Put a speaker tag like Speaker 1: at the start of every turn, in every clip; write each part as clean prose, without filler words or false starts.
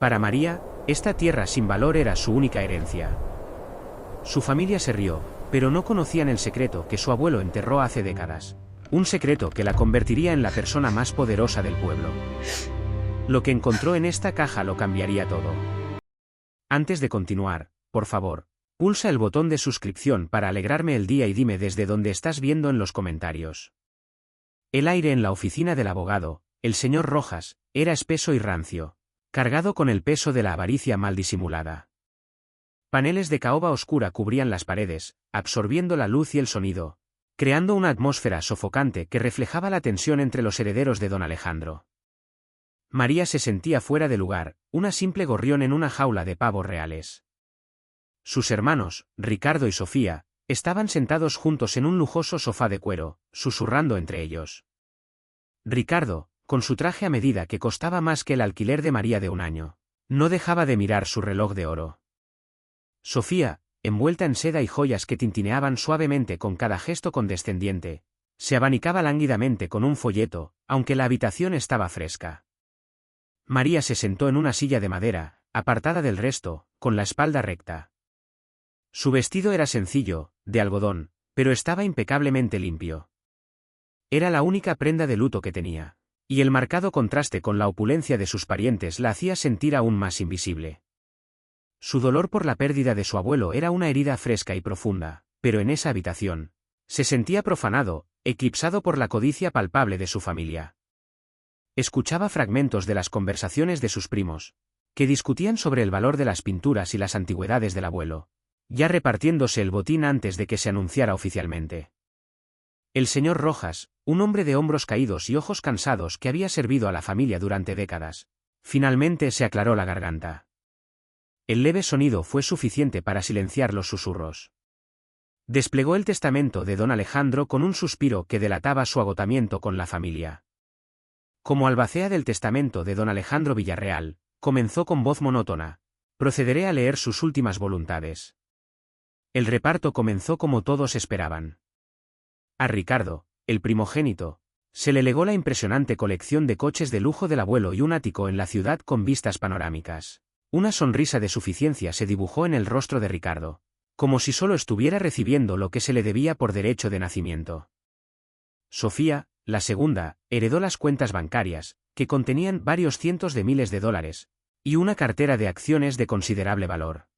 Speaker 1: Para María, esta tierra sin valor era su única herencia. Su familia se rió, pero no conocían el secreto que su abuelo enterró hace décadas. Un secreto que la convertiría en la persona más poderosa del pueblo. Lo que encontró en esta caja lo cambiaría todo. Antes de continuar, por favor, pulsa el botón de suscripción para alegrarme el día y dime desde dónde estás viendo en los comentarios. El aire en la oficina del abogado, el señor Rojas, era espeso y rancio, cargado con el peso de la avaricia mal disimulada. Paneles de caoba oscura cubrían las paredes, absorbiendo la luz y el sonido, creando una atmósfera sofocante que reflejaba la tensión entre los herederos de don Alejandro. María se sentía fuera de lugar, una simple gorrión en una jaula de pavos reales. Sus hermanos, Ricardo y Sofía, estaban sentados juntos en un lujoso sofá de cuero, susurrando entre ellos. Ricardo, con su traje a medida que costaba más que el alquiler de María de un año, no dejaba de mirar su reloj de oro. Sofía, envuelta en seda y joyas que tintineaban suavemente con cada gesto condescendiente, se abanicaba lánguidamente con un folleto, aunque la habitación estaba fresca. María se sentó en una silla de madera, apartada del resto, con la espalda recta. Su vestido era sencillo, de algodón, pero estaba impecablemente limpio. Era la única prenda de luto que tenía, y el marcado contraste con la opulencia de sus parientes la hacía sentir aún más invisible. Su dolor por la pérdida de su abuelo era una herida fresca y profunda, pero en esa habitación, se sentía profanado, eclipsado por la codicia palpable de su familia. Escuchaba fragmentos de las conversaciones de sus primos, que discutían sobre el valor de las pinturas y las antigüedades del abuelo, ya repartiéndose el botín antes de que se anunciara oficialmente. El señor Rojas, un hombre de hombros caídos y ojos cansados que había servido a la familia durante décadas, finalmente se aclaró la garganta. El leve sonido fue suficiente para silenciar los susurros. Desplegó el testamento de don Alejandro con un suspiro que delataba su agotamiento con la familia. Como albacea del testamento de don Alejandro Villarreal, comenzó con voz monótona: procederé a leer sus últimas voluntades. El reparto comenzó como todos esperaban. A Ricardo, el primogénito, se le legó la impresionante colección de coches de lujo del abuelo y un ático en la ciudad con vistas panorámicas. Una sonrisa de suficiencia se dibujó en el rostro de Ricardo, como si solo estuviera recibiendo lo que se le debía por derecho de nacimiento. Sofía, la segunda, heredó las cuentas bancarias, que contenían varios cientos de miles de dólares, y una cartera de acciones de considerable valor.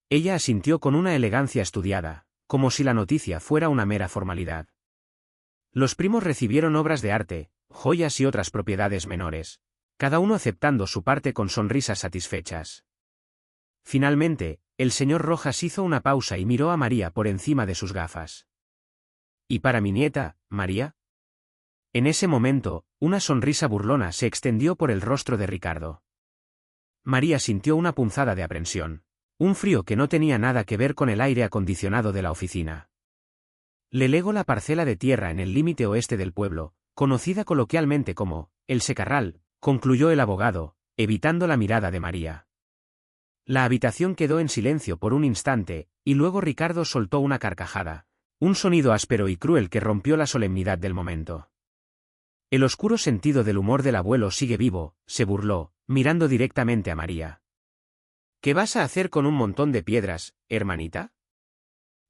Speaker 1: Ella asintió con una elegancia estudiada, como si la noticia fuera una mera formalidad. Los primos recibieron obras de arte, joyas y otras propiedades menores, cada uno aceptando su parte con sonrisas satisfechas. Finalmente, el señor Rojas hizo una pausa y miró a María por encima de sus gafas. ¿Y para mi nieta, María? En ese momento, una sonrisa burlona se extendió por el rostro de Ricardo. María sintió una punzada de aprensión, un frío que no tenía nada que ver con el aire acondicionado de la oficina. Le legó la parcela de tierra en el límite oeste del pueblo, conocida coloquialmente como El Secarral, concluyó el abogado, evitando la mirada de María. La habitación quedó en silencio por un instante, y luego Ricardo soltó una carcajada, un sonido áspero y cruel que rompió la solemnidad del momento. El oscuro sentido del humor del abuelo sigue vivo, se burló, mirando directamente a María. ¿Qué vas a hacer con un montón de piedras, hermanita?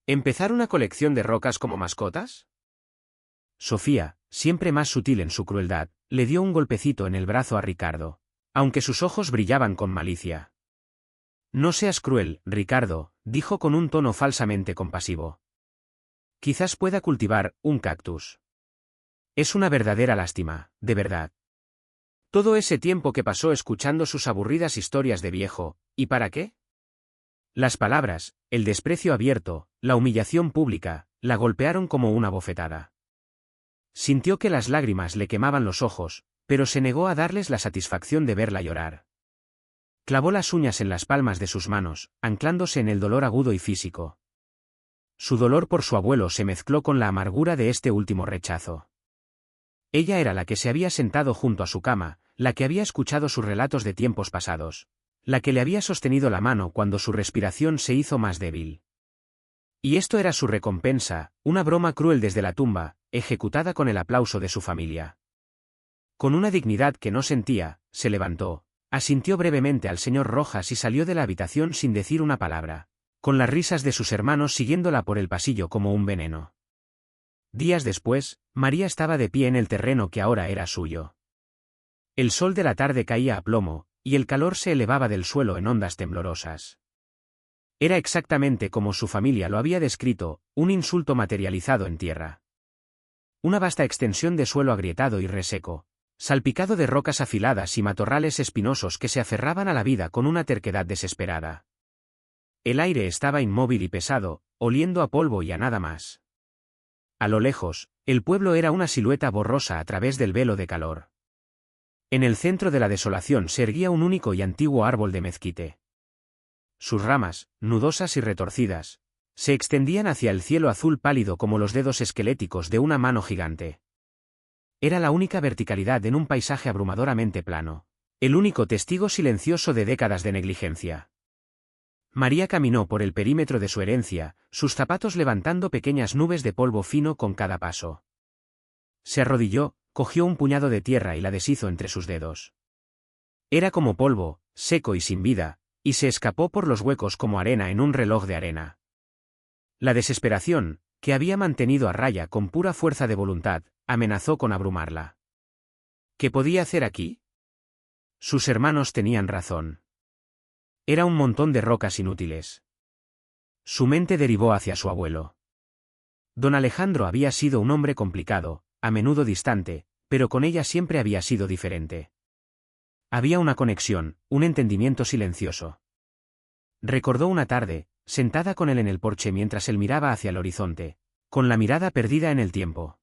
Speaker 1: ¿Empezar una colección de rocas como mascotas? Sofía, siempre más sutil en su crueldad, le dio un golpecito en el brazo a Ricardo, aunque sus ojos brillaban con malicia. No seas cruel, Ricardo, dijo con un tono falsamente compasivo. Quizás pueda cultivar un cactus. Es una verdadera lástima, de verdad. Todo ese tiempo que pasó escuchando sus aburridas historias de viejo, ¿y para qué? Las palabras, el desprecio abierto, la humillación pública, la golpearon como una bofetada. Sintió que las lágrimas le quemaban los ojos, pero se negó a darles la satisfacción de verla llorar. Clavó las uñas en las palmas de sus manos, anclándose en el dolor agudo y físico. Su dolor por su abuelo se mezcló con la amargura de este último rechazo. Ella era la que se había sentado junto a su cama, la que había escuchado sus relatos de tiempos pasados, la que le había sostenido la mano cuando su respiración se hizo más débil. Y esto era su recompensa, una broma cruel desde la tumba, ejecutada con el aplauso de su familia. Con una dignidad que no sentía, se levantó, Asintió brevemente al señor Rojas y salió de la habitación sin decir una palabra, con las risas de sus hermanos siguiéndola por el pasillo como un veneno. Días después, María estaba de pie en el terreno que ahora era suyo. El sol de la tarde caía a plomo, y el calor se elevaba del suelo en ondas temblorosas. Era exactamente como su familia lo había descrito, un insulto materializado en tierra. Una vasta extensión de suelo agrietado y reseco, salpicado de rocas afiladas y matorrales espinosos que se aferraban a la vida con una terquedad desesperada. El aire estaba inmóvil y pesado, oliendo a polvo y a nada más. A lo lejos, el pueblo era una silueta borrosa a través del velo de calor. En el centro de la desolación se erguía un único y antiguo árbol de mezquite. Sus ramas, nudosas y retorcidas, se extendían hacia el cielo azul pálido como los dedos esqueléticos de una mano gigante. Era la única verticalidad en un paisaje abrumadoramente plano, el único testigo silencioso de décadas de negligencia. María caminó por el perímetro de su herencia, sus zapatos levantando pequeñas nubes de polvo fino con cada paso. Se arrodilló, cogió un puñado de tierra y la deshizo entre sus dedos. Era como polvo, seco y sin vida, y se escapó por los huecos como arena en un reloj de arena. La desesperación, que había mantenido a raya con pura fuerza de voluntad, amenazó con abrumarla. ¿Qué podía hacer aquí? Sus hermanos tenían razón. Era un montón de rocas inútiles. Su mente derivó hacia su abuelo. Don Alejandro había sido un hombre complicado, a menudo distante, pero con ella siempre había sido diferente. Había una conexión, un entendimiento silencioso. Recordó una tarde, sentada con él en el porche mientras él miraba hacia el horizonte, con la mirada perdida en el tiempo.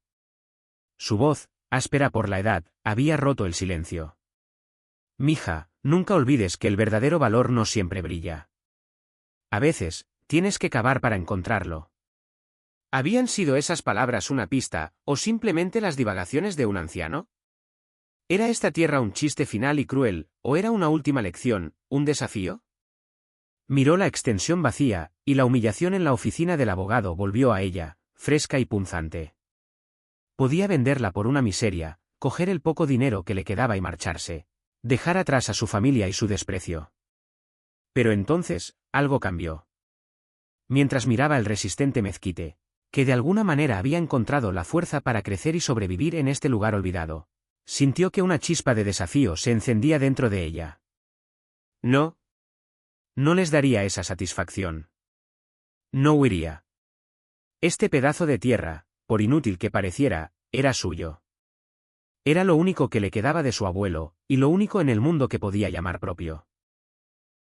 Speaker 1: Su voz, áspera por la edad, había roto el silencio. Mija, nunca olvides que el verdadero valor no siempre brilla. A veces, tienes que cavar para encontrarlo. ¿Habían sido esas palabras una pista, o simplemente las divagaciones de un anciano? ¿Era esta tierra un chiste final y cruel, o era una última lección, un desafío? Miró la extensión vacía, y la humillación en la oficina del abogado volvió a ella, fresca y punzante. Podía venderla por una miseria, coger el poco dinero que le quedaba y marcharse, dejar atrás a su familia y su desprecio. Pero entonces, algo cambió. Mientras miraba el resistente mezquite, que de alguna manera había encontrado la fuerza para crecer y sobrevivir en este lugar olvidado, sintió que una chispa de desafío se encendía dentro de ella. No. No les daría esa satisfacción. No huiría. Este pedazo de tierra, por inútil que pareciera, era suyo. Era lo único que le quedaba de su abuelo, y lo único en el mundo que podía llamar propio.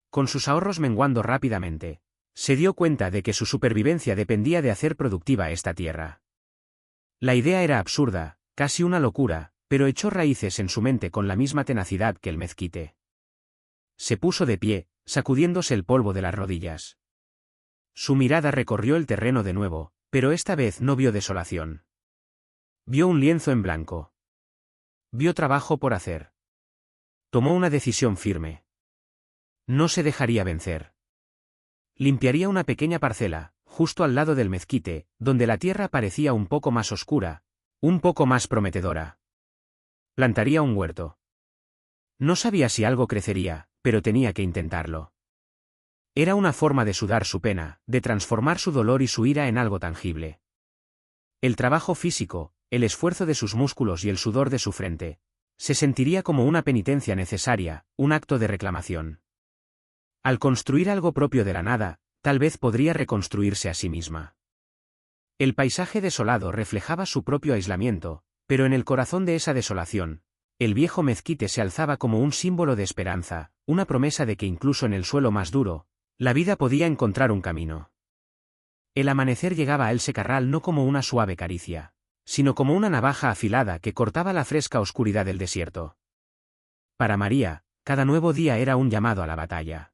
Speaker 1: Con sus ahorros menguando rápidamente, se dio cuenta de que su supervivencia dependía de hacer productiva esta tierra. La idea era absurda, casi una locura, pero echó raíces en su mente con la misma tenacidad que el mezquite. Se puso de pie, sacudiéndose el polvo de las rodillas. Su mirada recorrió el terreno de nuevo, pero esta vez no vio desolación. Vio un lienzo en blanco. Vio trabajo por hacer. Tomó una decisión firme. No se dejaría vencer. Limpiaría una pequeña parcela, justo al lado del mezquite, donde la tierra parecía un poco más oscura, un poco más prometedora. Plantaría un huerto. No sabía si algo crecería, pero tenía que intentarlo. Era una forma de sudar su pena, de transformar su dolor y su ira en algo tangible. El trabajo físico, el esfuerzo de sus músculos y el sudor de su frente, se sentiría como una penitencia necesaria, un acto de reclamación. Al construir algo propio de la nada, tal vez podría reconstruirse a sí misma. El paisaje desolado reflejaba su propio aislamiento, pero en el corazón de esa desolación, el viejo mezquite se alzaba como un símbolo de esperanza, una promesa de que incluso en el suelo más duro, la vida podía encontrar un camino. El amanecer llegaba a El Secarral no como una suave caricia, sino como una navaja afilada que cortaba la fresca oscuridad del desierto. Para María, cada nuevo día era un llamado a la batalla.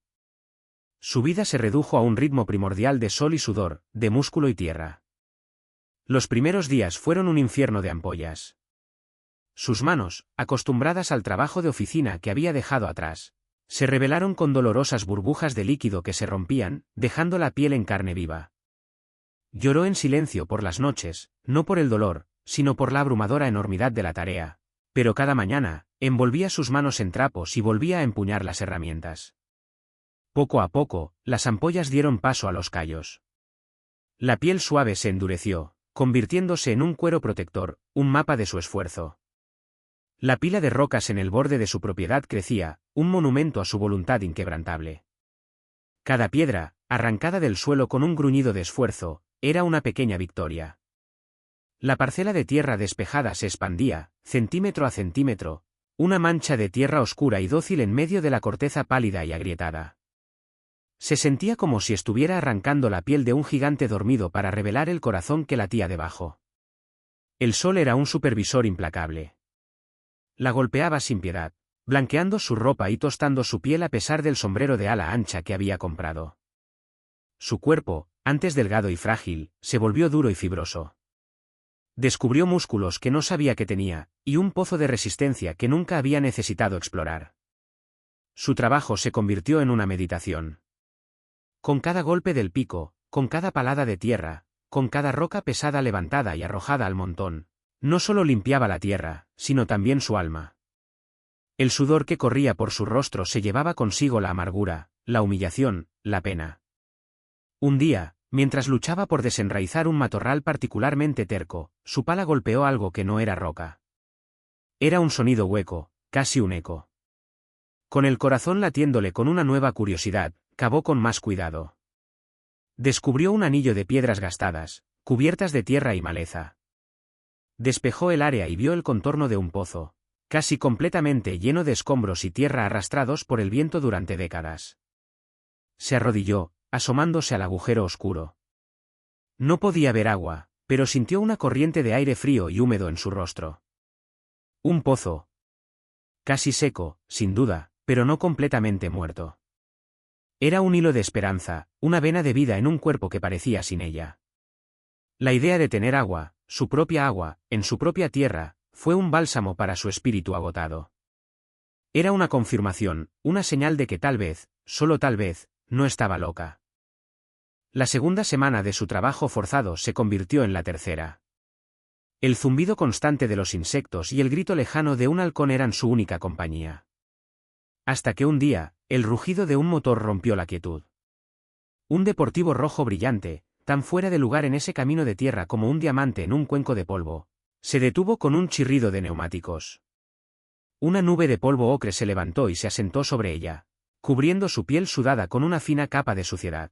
Speaker 1: Su vida se redujo a un ritmo primordial de sol y sudor, de músculo y tierra. Los primeros días fueron un infierno de ampollas. Sus manos, acostumbradas al trabajo de oficina que había dejado atrás, se rebelaron con dolorosas burbujas de líquido que se rompían, dejando la piel en carne viva. Lloró en silencio por las noches, no por el dolor, sino por la abrumadora enormidad de la tarea, Pero cada mañana, envolvía sus manos en trapos y volvía a empuñar las herramientas. Poco a poco, las ampollas dieron paso a los callos. La piel suave se endureció, convirtiéndose en un cuero protector, un mapa de su esfuerzo. La pila de rocas en el borde de su propiedad crecía, un monumento a su voluntad inquebrantable. Cada piedra, arrancada del suelo con un gruñido de esfuerzo, era una pequeña victoria. La parcela de tierra despejada se expandía, centímetro a centímetro, una mancha de tierra oscura y dócil en medio de la corteza pálida y agrietada. Se sentía como si estuviera arrancando la piel de un gigante dormido para revelar el corazón que latía debajo. El sol era un supervisor implacable. La golpeaba sin piedad, blanqueando su ropa y tostando su piel a pesar del sombrero de ala ancha que había comprado. Su cuerpo, antes delgado y frágil, se volvió duro y fibroso. Descubrió músculos que no sabía que tenía, y un pozo de resistencia que nunca había necesitado explorar. Su trabajo se convirtió en una meditación. Con cada golpe del pico, con cada palada de tierra, con cada roca pesada levantada y arrojada al montón, no solo limpiaba la tierra, sino también su alma. El sudor que corría por su rostro se llevaba consigo la amargura, la humillación, la pena. Un día, mientras luchaba por desenraizar un matorral particularmente terco, su pala golpeó algo que no era roca. Era un sonido hueco, casi un eco. Con el corazón latiéndole con una nueva curiosidad, cavó con más cuidado. Descubrió un anillo de piedras gastadas, cubiertas de tierra y maleza. Despejó el área y vio el contorno de un pozo, casi completamente lleno de escombros y tierra arrastrados por el viento durante décadas. Se arrodilló, asomándose al agujero oscuro. No podía ver agua, pero sintió una corriente de aire frío y húmedo en su rostro. Un pozo. Casi seco, sin duda, pero no completamente muerto. Era un hilo de esperanza, una vena de vida en un cuerpo que parecía sin ella. La idea de tener agua, su propia agua, en su propia tierra, fue un bálsamo para su espíritu agotado. Era una confirmación, una señal de que tal vez, solo tal vez, no estaba loca. La segunda semana de su trabajo forzado se convirtió en la tercera. El zumbido constante de los insectos y el grito lejano de un halcón eran su única compañía. Hasta que un día, el rugido de un motor rompió la quietud. Un deportivo rojo brillante, tan fuera de lugar en ese camino de tierra como un diamante en un cuenco de polvo, se detuvo con un chirrido de neumáticos. Una nube de polvo ocre se levantó y se asentó sobre ella, cubriendo su piel sudada con una fina capa de suciedad.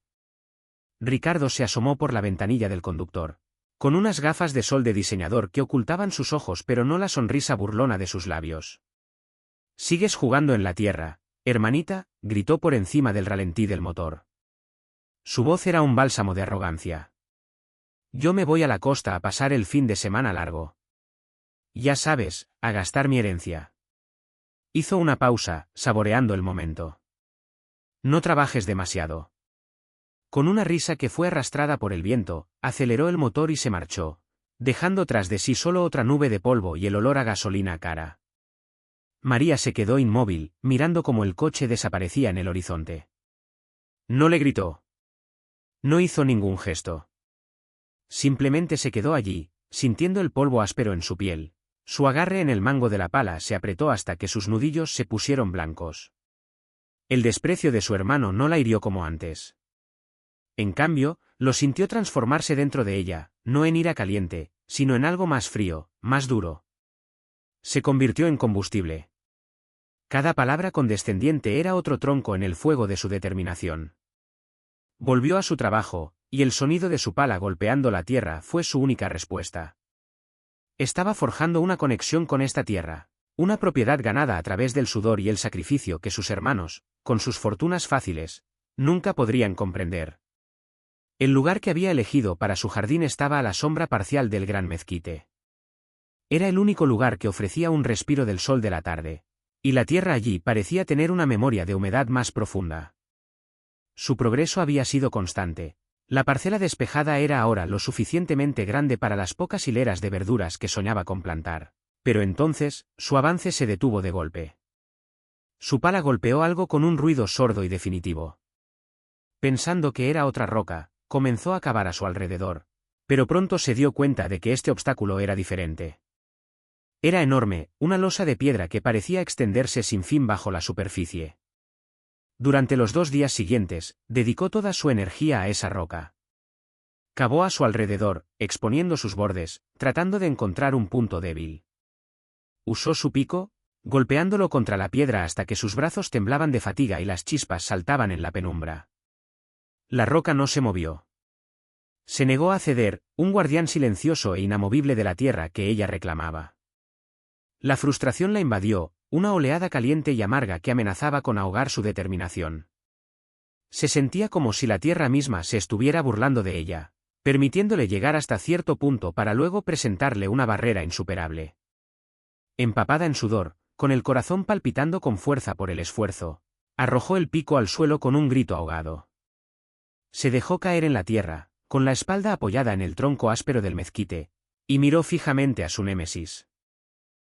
Speaker 1: Ricardo se asomó por la ventanilla del conductor, con unas gafas de sol de diseñador que ocultaban sus ojos pero no la sonrisa burlona de sus labios. «Sigues jugando en la tierra, hermanita», gritó por encima del ralentí del motor. Su voz era un bálsamo de arrogancia. «Yo me voy a la costa a pasar el fin de semana largo. Ya sabes, a gastar mi herencia». Hizo una pausa, saboreando el momento. «No trabajes demasiado». Con una risa que fue arrastrada por el viento, aceleró el motor y se marchó, dejando tras de sí solo otra nube de polvo y el olor a gasolina cara. María se quedó inmóvil, mirando cómo el coche desaparecía en el horizonte. No le gritó. No hizo ningún gesto. Simplemente se quedó allí, sintiendo el polvo áspero en su piel. Su agarre en el mango de la pala se apretó hasta que sus nudillos se pusieron blancos. El desprecio de su hermano no la hirió como antes. En cambio, lo sintió transformarse dentro de ella, no en ira caliente, sino en algo más frío, más duro. Se convirtió en combustible. Cada palabra condescendiente era otro tronco en el fuego de su determinación. Volvió a su trabajo, y el sonido de su pala golpeando la tierra fue su única respuesta. Estaba forjando una conexión con esta tierra, una propiedad ganada a través del sudor y el sacrificio que sus hermanos, con sus fortunas fáciles, nunca podrían comprender. El lugar que había elegido para su jardín estaba a la sombra parcial del gran mezquite. Era el único lugar que ofrecía un respiro del sol de la tarde, y la tierra allí parecía tener una memoria de humedad más profunda. Su progreso había sido constante. La parcela despejada era ahora lo suficientemente grande para las pocas hileras de verduras que soñaba con plantar, pero entonces, su avance se detuvo de golpe. Su pala golpeó algo con un ruido sordo y definitivo. Pensando que era otra roca, comenzó a cavar a su alrededor, pero pronto se dio cuenta de que este obstáculo era diferente. Era enorme, una losa de piedra que parecía extenderse sin fin bajo la superficie. Durante los 2 días siguientes, dedicó toda su energía a esa roca. Cavó a su alrededor, exponiendo sus bordes, tratando de encontrar un punto débil. Usó su pico, golpeándolo contra la piedra hasta que sus brazos temblaban de fatiga y las chispas saltaban en la penumbra. La roca no se movió. Se negó a ceder, un guardián silencioso e inamovible de la tierra que ella reclamaba. La frustración la invadió, una oleada caliente y amarga que amenazaba con ahogar su determinación. Se sentía como si la tierra misma se estuviera burlando de ella, permitiéndole llegar hasta cierto punto para luego presentarle una barrera insuperable. Empapada en sudor, con el corazón palpitando con fuerza por el esfuerzo, arrojó el pico al suelo con un grito ahogado. Se dejó caer en la tierra, con la espalda apoyada en el tronco áspero del mezquite, y miró fijamente a su némesis.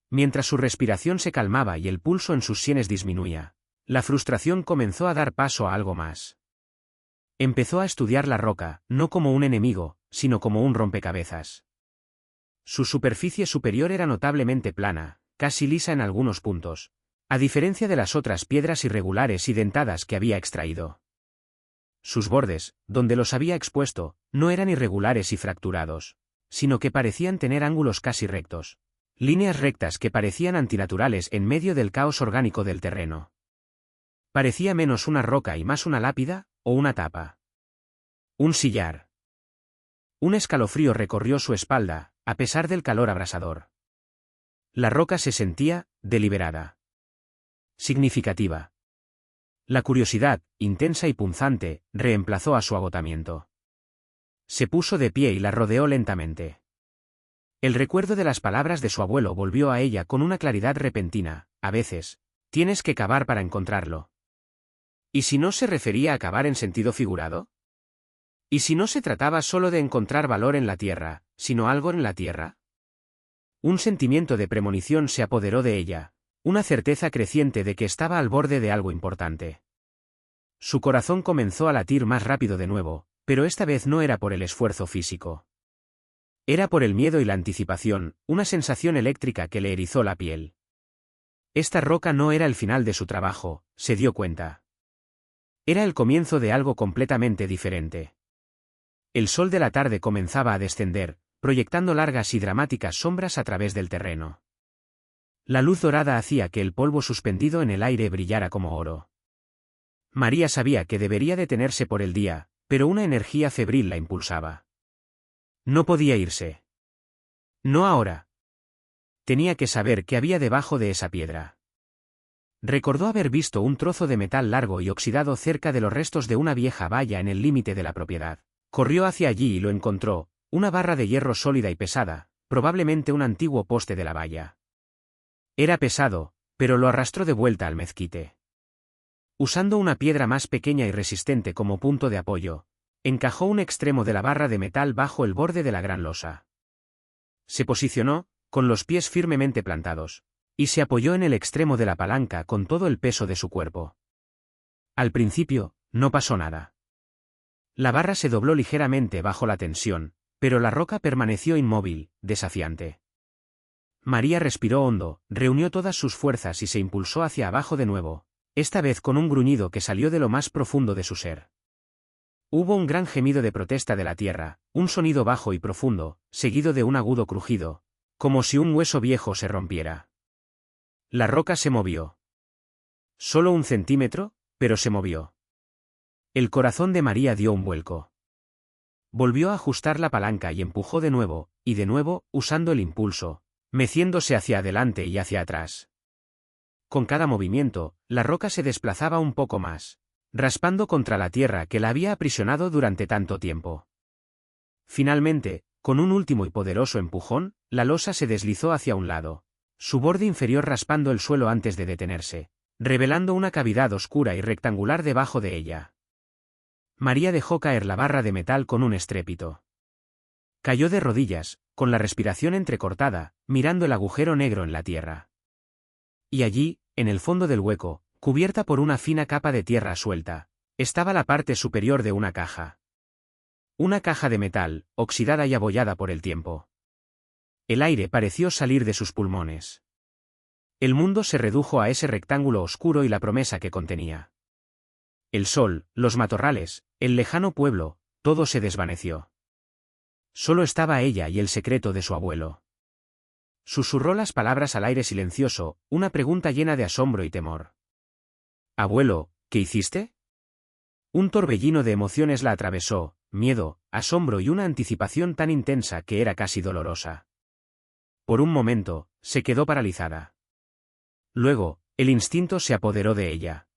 Speaker 1: Mientras su respiración se calmaba y el pulso en sus sienes disminuía, la frustración comenzó a dar paso a algo más. Empezó a estudiar la roca, no como un enemigo, sino como un rompecabezas. Su superficie superior era notablemente plana, casi lisa en algunos puntos, a diferencia de las otras piedras irregulares y dentadas que había extraído. Sus bordes, donde los había expuesto, no eran irregulares y fracturados, sino que parecían tener ángulos casi rectos. Líneas rectas que parecían antinaturales en medio del caos orgánico del terreno. Parecía menos una roca y más una lápida, o una tapa. Un sillar. Un escalofrío recorrió su espalda, a pesar del calor abrasador. La roca se sentía, deliberada. Significativa. La curiosidad, intensa y punzante, reemplazó a su agotamiento. Se puso de pie y la rodeó lentamente. El recuerdo de las palabras de su abuelo volvió a ella con una claridad repentina. A veces, tienes que cavar para encontrarlo. ¿Y si no se refería a cavar en sentido figurado? ¿Y si no se trataba solo de encontrar valor en la tierra, sino algo en la tierra? Un sentimiento de premonición se apoderó de ella, una certeza creciente de que estaba al borde de algo importante. Su corazón comenzó a latir más rápido de nuevo, pero esta vez no era por el esfuerzo físico. Era por el miedo y la anticipación, una sensación eléctrica que le erizó la piel. Esta roca no era el final de su trabajo, se dio cuenta. Era el comienzo de algo completamente diferente. El sol de la tarde comenzaba a descender, proyectando largas y dramáticas sombras a través del terreno. La luz dorada hacía que el polvo suspendido en el aire brillara como oro. María sabía que debería detenerse por el día, pero una energía febril la impulsaba. No podía irse. No ahora. Tenía que saber qué había debajo de esa piedra. Recordó haber visto un trozo de metal largo y oxidado cerca de los restos de una vieja valla en el límite de la propiedad. Corrió hacia allí y lo encontró, una barra de hierro sólida y pesada, probablemente un antiguo poste de la valla. Era pesado, pero lo arrastró de vuelta al mezquite. Usando una piedra más pequeña y resistente como punto de apoyo, encajó un extremo de la barra de metal bajo el borde de la gran losa. Se posicionó, con los pies firmemente plantados, y se apoyó en el extremo de la palanca con todo el peso de su cuerpo. Al principio, no pasó nada. La barra se dobló ligeramente bajo la tensión, pero la roca permaneció inmóvil, desafiante. María respiró hondo, reunió todas sus fuerzas y se impulsó hacia abajo de nuevo, esta vez con un gruñido que salió de lo más profundo de su ser. Hubo un gran gemido de protesta de la tierra, un sonido bajo y profundo, seguido de un agudo crujido, como si un hueso viejo se rompiera. La roca se movió. Solo 1 centímetro, pero se movió. El corazón de María dio un vuelco. Volvió a ajustar la palanca y empujó de nuevo, usando el impulso, meciéndose hacia adelante y hacia atrás. Con cada movimiento, la roca se desplazaba un poco más, raspando contra la tierra que la había aprisionado durante tanto tiempo. Finalmente, con un último y poderoso empujón, la losa se deslizó hacia un lado, su borde inferior raspando el suelo antes de detenerse, revelando una cavidad oscura y rectangular debajo de ella. María dejó caer la barra de metal con un estrépito. Cayó de rodillas, con la respiración entrecortada, mirando el agujero negro en la tierra. Y allí, en el fondo del hueco, cubierta por una fina capa de tierra suelta, estaba la parte superior de una caja. Una caja de metal, oxidada y abollada por el tiempo. El aire pareció salir de sus pulmones. El mundo se redujo a ese rectángulo oscuro y la promesa que contenía. El sol, los matorrales, el lejano pueblo, todo se desvaneció. Solo estaba ella y el secreto de su abuelo. Susurró las palabras al aire silencioso, una pregunta llena de asombro y temor. «Abuelo, ¿qué hiciste?» Un torbellino de emociones la atravesó, miedo, asombro y una anticipación tan intensa que era casi dolorosa. Por un momento, se quedó paralizada. Luego, el instinto se apoderó de ella.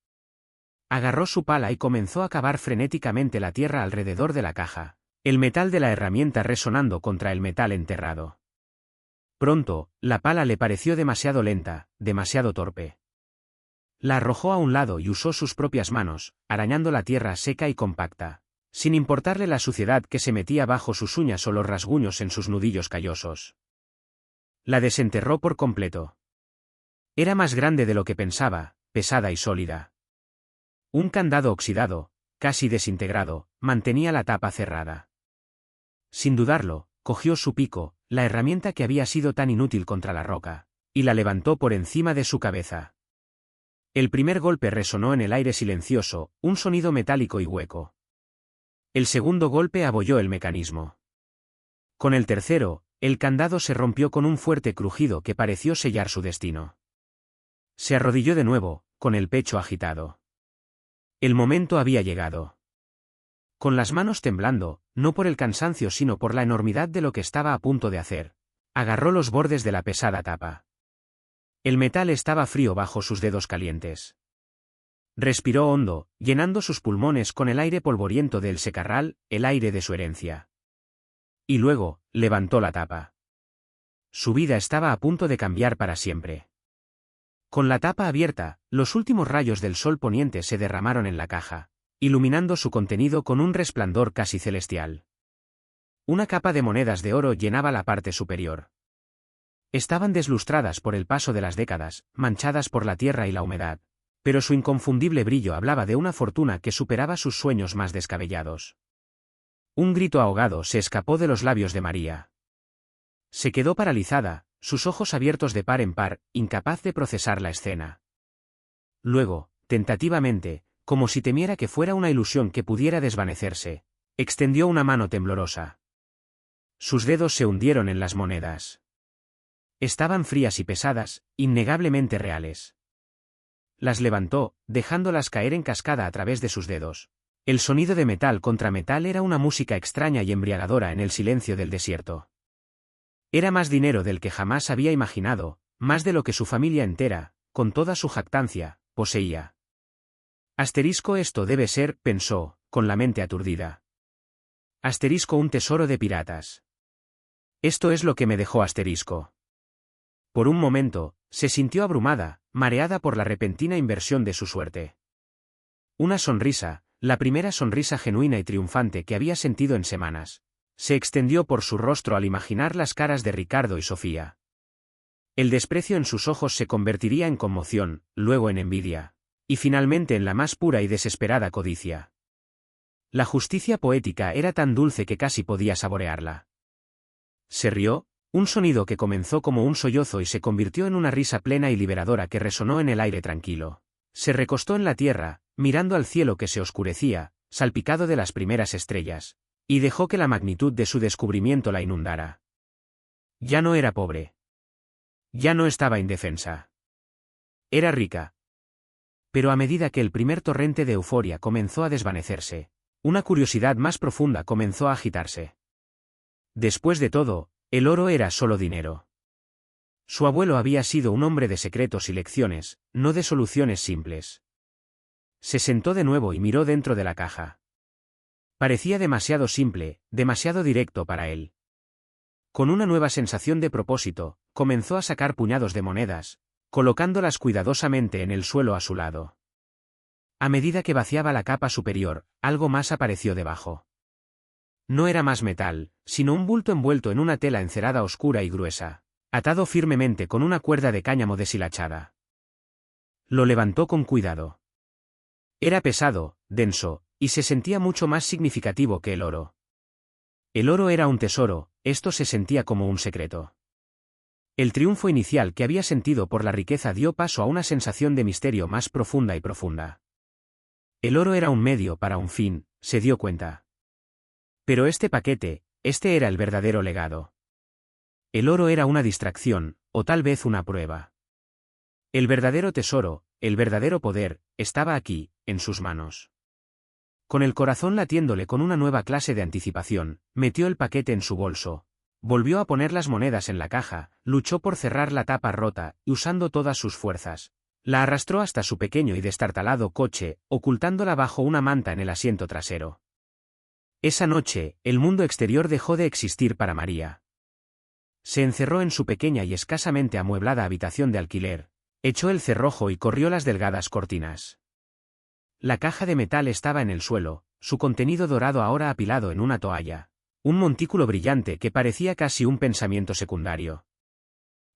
Speaker 1: Agarró su pala y comenzó a cavar frenéticamente la tierra alrededor de la caja, el metal de la herramienta resonando contra el metal enterrado. Pronto, la pala le pareció demasiado lenta, demasiado torpe. La arrojó a un lado y usó sus propias manos, arañando la tierra seca y compacta, sin importarle la suciedad que se metía bajo sus uñas o los rasguños en sus nudillos callosos. La desenterró por completo. Era más grande de lo que pensaba, pesada y sólida. Un candado oxidado, casi desintegrado, mantenía la tapa cerrada. Sin dudarlo, cogió su pico, la herramienta que había sido tan inútil contra la roca, y la levantó por encima de su cabeza. El primer golpe resonó en el aire silencioso, un sonido metálico y hueco. El segundo golpe abolló el mecanismo. Con el tercero, el candado se rompió con un fuerte crujido que pareció sellar su destino. Se arrodilló de nuevo, con el pecho agitado. El momento había llegado. Con las manos temblando, no por el cansancio sino por la enormidad de lo que estaba a punto de hacer, agarró los bordes de la pesada tapa. El metal estaba frío bajo sus dedos calientes. Respiró hondo, llenando sus pulmones con el aire polvoriento del secarral, el aire de su herencia. Y luego, levantó la tapa. Su vida estaba a punto de cambiar para siempre. Con la tapa abierta, los últimos rayos del sol poniente se derramaron en la caja, iluminando su contenido con un resplandor casi celestial. Una capa de monedas de oro llenaba la parte superior. Estaban deslustradas por el paso de las décadas, manchadas por la tierra y la humedad, pero su inconfundible brillo hablaba de una fortuna que superaba sus sueños más descabellados. Un grito ahogado se escapó de los labios de María. Se quedó paralizada, sus ojos abiertos de par en par, incapaz de procesar la escena. Luego, tentativamente, como si temiera que fuera una ilusión que pudiera desvanecerse, extendió una mano temblorosa. Sus dedos se hundieron en las monedas. Estaban frías y pesadas, innegablemente reales. Las levantó, dejándolas caer en cascada a través de sus dedos. El sonido de metal contra metal era una música extraña y embriagadora en el silencio del desierto. Era más dinero del que jamás había imaginado, más de lo que su familia entera, con toda su jactancia, poseía. Asterisco esto debe ser, pensó, con la mente aturdida. Asterisco un tesoro de piratas. Esto es lo que me dejó asterisco. Por un momento, se sintió abrumada, mareada por la repentina inversión de su suerte. Una sonrisa, la primera sonrisa genuina y triunfante que había sentido en semanas, se extendió por su rostro al imaginar las caras de Ricardo y Sofía. El desprecio en sus ojos se convertiría en conmoción, luego en envidia, y finalmente en la más pura y desesperada codicia. La justicia poética era tan dulce que casi podía saborearla. Se rió, un sonido que comenzó como un sollozo y se convirtió en una risa plena y liberadora que resonó en el aire tranquilo. Se recostó en la tierra, mirando al cielo que se oscurecía, salpicado de las primeras estrellas, y dejó que la magnitud de su descubrimiento la inundara. Ya no era pobre. Ya no estaba indefensa. Era rica. Pero a medida que el primer torrente de euforia comenzó a desvanecerse, una curiosidad más profunda comenzó a agitarse. Después de todo, el oro era solo dinero. Su abuelo había sido un hombre de secretos y lecciones, no de soluciones simples. Se sentó de nuevo y miró dentro de la caja. Parecía demasiado simple, demasiado directo para él. Con una nueva sensación de propósito, comenzó a sacar puñados de monedas, colocándolas cuidadosamente en el suelo a su lado. A medida que vaciaba la capa superior, algo más apareció debajo. No era más metal, sino un bulto envuelto en una tela encerada oscura y gruesa, atado firmemente con una cuerda de cáñamo deshilachada. Lo levantó con cuidado. Era pesado, denso, y se sentía mucho más significativo que el oro. El oro era un tesoro, esto se sentía como un secreto. El triunfo inicial que había sentido por la riqueza dio paso a una sensación de misterio más profunda y profunda. El oro era un medio para un fin, se dio cuenta. Pero este paquete, este era el verdadero legado. El oro era una distracción, o tal vez una prueba. El verdadero tesoro, el verdadero poder, estaba aquí, en sus manos. Con el corazón latiéndole con una nueva clase de anticipación, metió el paquete en su bolso. Volvió a poner las monedas en la caja, luchó por cerrar la tapa rota, y usando todas sus fuerzas, la arrastró hasta su pequeño y destartalado coche, ocultándola bajo una manta en el asiento trasero. Esa noche, el mundo exterior dejó de existir para María. Se encerró en su pequeña y escasamente amueblada habitación de alquiler, echó el cerrojo y corrió las delgadas cortinas. La caja de metal estaba en el suelo, su contenido dorado ahora apilado en una toalla. Un montículo brillante que parecía casi un pensamiento secundario.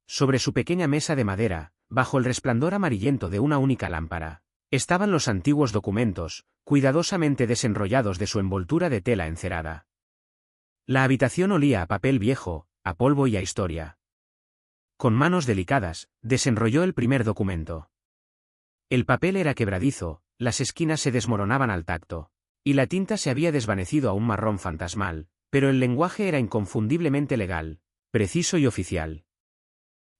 Speaker 1: Sobre su pequeña mesa de madera, bajo el resplandor amarillento de una única lámpara, estaban los antiguos documentos, cuidadosamente desenrollados de su envoltura de tela encerada. La habitación olía a papel viejo, a polvo y a historia. Con manos delicadas, desenrolló el primer documento. El papel era quebradizo, las esquinas se desmoronaban al tacto, y la tinta se había desvanecido a un marrón fantasmal. Pero el lenguaje era inconfundiblemente legal, preciso y oficial.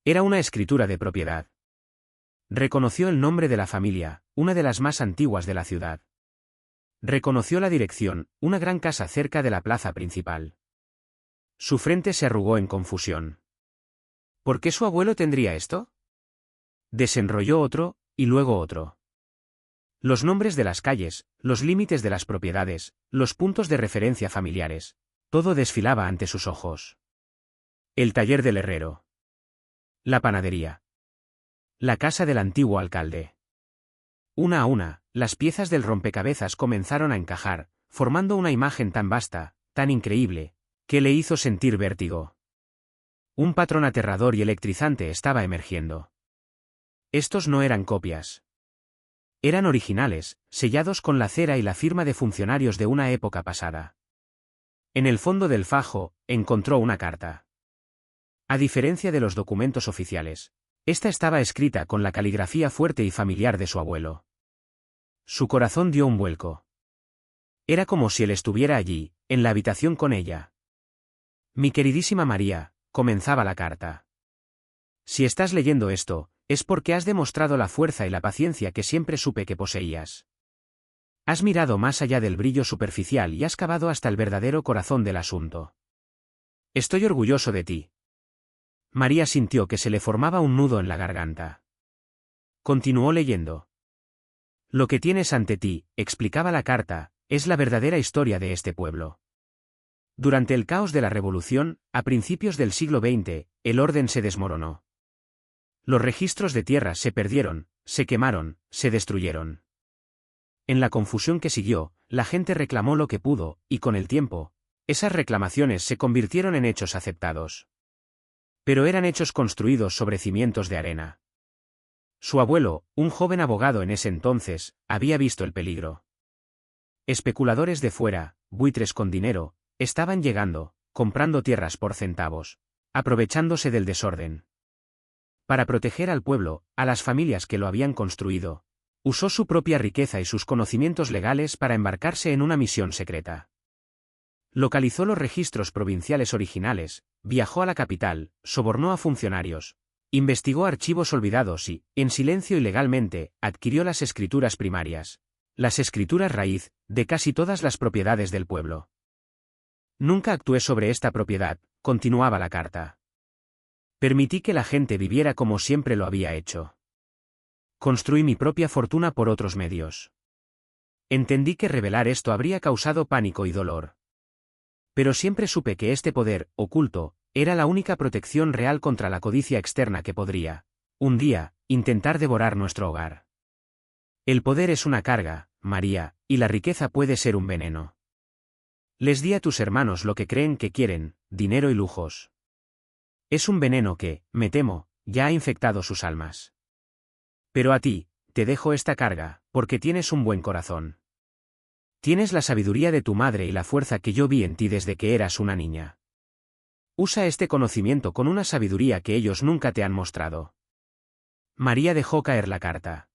Speaker 1: Era una escritura de propiedad. Reconoció el nombre de la familia, una de las más antiguas de la ciudad. Reconoció la dirección, una gran casa cerca de la plaza principal. Su frente se arrugó en confusión. ¿Por qué su abuelo tendría esto? Desenrolló otro, y luego otro. Los nombres de las calles, los límites de las propiedades, los puntos de referencia familiares. Todo desfilaba ante sus ojos. El taller del herrero. La panadería. La casa del antiguo alcalde. Una a una, las piezas del rompecabezas comenzaron a encajar, formando una imagen tan vasta, tan increíble, que le hizo sentir vértigo. Un patrón aterrador y electrizante estaba emergiendo. Estos no eran copias. Eran originales, sellados con la cera y la firma de funcionarios de una época pasada. En el fondo del fajo, encontró una carta. A diferencia de los documentos oficiales, esta estaba escrita con la caligrafía fuerte y familiar de su abuelo. Su corazón dio un vuelco. Era como si él estuviera allí, en la habitación con ella. Mi queridísima María, comenzaba la carta. Si estás leyendo esto, es porque has demostrado la fuerza y la paciencia que siempre supe que poseías. Has mirado más allá del brillo superficial y has cavado hasta el verdadero corazón del asunto. Estoy orgulloso de ti. María sintió que se le formaba un nudo en la garganta. Continuó leyendo. Lo que tienes ante ti, explicaba la carta, es la verdadera historia de este pueblo. Durante el caos de la Revolución, a principios del siglo XX, el orden se desmoronó. Los registros de tierras se perdieron, se quemaron, se destruyeron. En la confusión que siguió, la gente reclamó lo que pudo, y con el tiempo, esas reclamaciones se convirtieron en hechos aceptados. Pero eran hechos construidos sobre cimientos de arena. Su abuelo, un joven abogado en ese entonces, había visto el peligro. Especuladores de fuera, buitres con dinero, estaban llegando, comprando tierras por centavos, aprovechándose del desorden. Para proteger al pueblo, a las familias que lo habían construido, usó su propia riqueza y sus conocimientos legales para embarcarse en una misión secreta. Localizó los registros provinciales originales, viajó a la capital, sobornó a funcionarios, investigó archivos olvidados y, en silencio y legalmente, adquirió las escrituras primarias, las escrituras raíz, de casi todas las propiedades del pueblo. Nunca actué sobre esta propiedad, continuaba la carta. Permití que la gente viviera como siempre lo había hecho. Construí mi propia fortuna por otros medios. Entendí que revelar esto habría causado pánico y dolor. Pero siempre supe que este poder, oculto, era la única protección real contra la codicia externa que podría, un día, intentar devorar nuestro hogar. El poder es una carga, María, y la riqueza puede ser un veneno. Les di a tus hermanos lo que creen que quieren, dinero y lujos. Es un veneno que, me temo, ya ha infectado sus almas. Pero a ti, te dejo esta carga, porque tienes un buen corazón. Tienes la sabiduría de tu madre y la fuerza que yo vi en ti desde que eras una niña. Usa este conocimiento con una sabiduría que ellos nunca te han mostrado. María dejó caer la carta.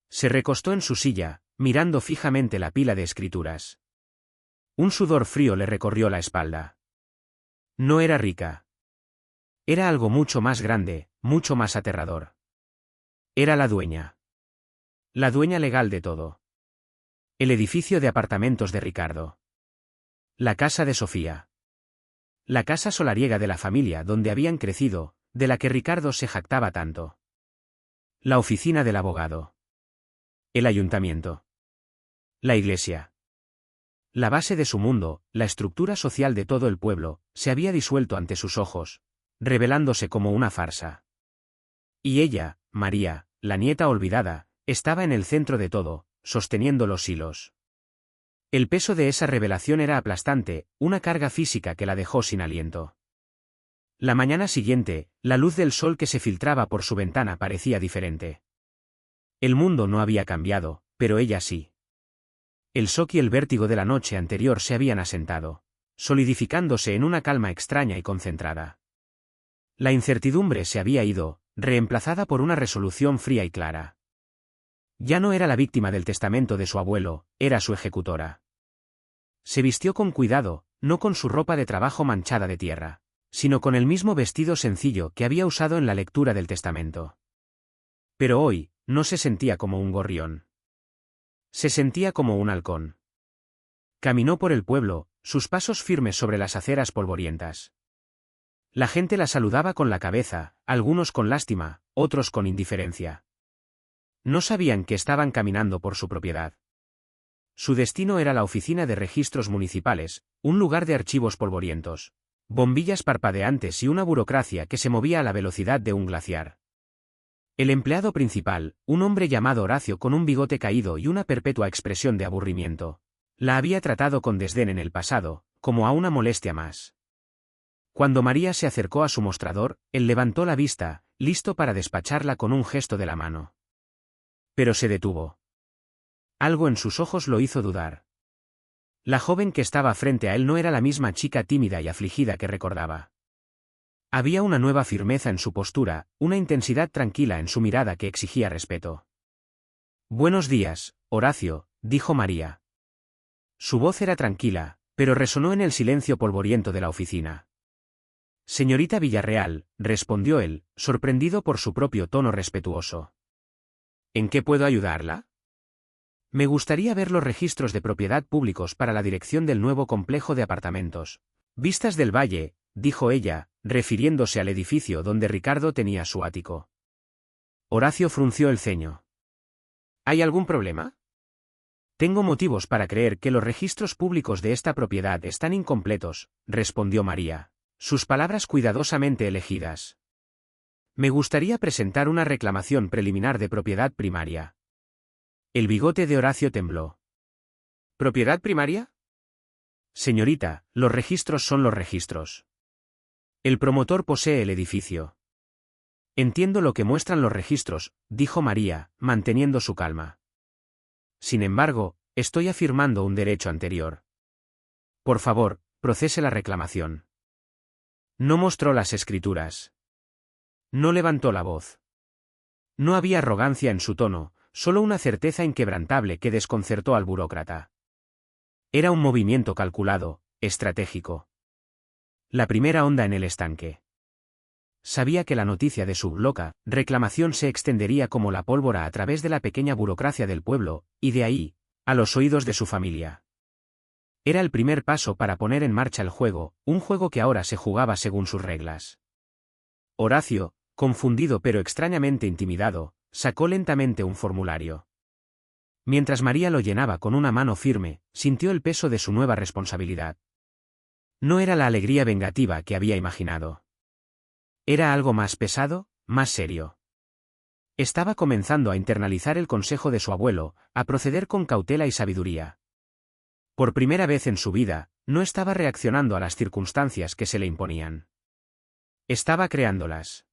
Speaker 1: Se recostó en su silla, mirando fijamente la pila de escrituras. Un sudor frío le recorrió la espalda. No era rica. Era algo mucho más grande, mucho más aterrador. Era la dueña. La dueña legal de todo. El edificio de apartamentos de Ricardo. La casa de Sofía. La casa solariega de la familia donde habían crecido, de la que Ricardo se jactaba tanto. La oficina del abogado. El ayuntamiento. La iglesia. La base de su mundo, la estructura social de todo el pueblo, se había disuelto ante sus ojos, revelándose como una farsa. Y ella, María, la nieta olvidada, estaba en el centro de todo, sosteniendo los hilos. El peso de esa revelación era aplastante, una carga física que la dejó sin aliento. La mañana siguiente, la luz del sol que se filtraba por su ventana parecía diferente. El mundo no había cambiado, pero ella sí. El shock y el vértigo de la noche anterior se habían asentado, solidificándose en una calma extraña y concentrada. La incertidumbre se había ido, reemplazada por una resolución fría y clara. Ya no era la víctima del testamento de su abuelo, era su ejecutora. Se vistió con cuidado, no con su ropa de trabajo manchada de tierra, sino con el mismo vestido sencillo que había usado en la lectura del testamento. Pero hoy, no se sentía como un gorrión. Se sentía como un halcón. Caminó por el pueblo, sus pasos firmes sobre las aceras polvorientas. La gente la saludaba con la cabeza, algunos con lástima, otros con indiferencia. No sabían que estaban caminando por su propiedad. Su destino era la oficina de registros municipales, un lugar de archivos polvorientos, bombillas parpadeantes y una burocracia que se movía a la velocidad de un glaciar. El empleado principal, un hombre llamado Horacio con un bigote caído y una perpetua expresión de aburrimiento, la había tratado con desdén en el pasado, como a una molestia más. Cuando María se acercó a su mostrador, él levantó la vista, listo para despacharla con un gesto de la mano. Pero se detuvo. Algo en sus ojos lo hizo dudar. La joven que estaba frente a él no era la misma chica tímida y afligida que recordaba. Había una nueva firmeza en su postura, una intensidad tranquila en su mirada que exigía respeto. «Buenos días, Horacio», dijo María. Su voz era tranquila, pero resonó en el silencio polvoriento de la oficina. «Señorita Villarreal», respondió él, sorprendido por su propio tono respetuoso. «¿En qué puedo ayudarla?» «Me gustaría ver los registros de propiedad públicos para la dirección del nuevo complejo de apartamentos. Vistas del Valle», dijo ella, refiriéndose al edificio donde Ricardo tenía su ático. Horacio frunció el ceño. ¿Hay algún problema? Tengo motivos para creer que los registros públicos de esta propiedad están incompletos, respondió María, sus palabras cuidadosamente elegidas. Me gustaría presentar una reclamación preliminar de propiedad primaria. El bigote de Horacio tembló. ¿Propiedad primaria? Señorita, los registros son los registros. El promotor posee el edificio. Entiendo lo que muestran los registros, dijo María, manteniendo su calma. Sin embargo, estoy afirmando un derecho anterior. Por favor, procese la reclamación. No mostró las escrituras. No levantó la voz. No había arrogancia en su tono, solo una certeza inquebrantable que desconcertó al burócrata. Era un movimiento calculado, estratégico. La primera onda en el estanque. Sabía que la noticia de su loca reclamación se extendería como la pólvora a través de la pequeña burocracia del pueblo, y de ahí, a los oídos de su familia. Era el primer paso para poner en marcha el juego, un juego que ahora se jugaba según sus reglas. Horacio, confundido pero extrañamente intimidado, sacó lentamente un formulario. Mientras María lo llenaba con una mano firme, sintió el peso de su nueva responsabilidad. No era la alegría vengativa que había imaginado. Era algo más pesado, más serio. Estaba comenzando a internalizar el consejo de su abuelo, a proceder con cautela y sabiduría. Por primera vez en su vida, no estaba reaccionando a las circunstancias que se le imponían. Estaba creándolas.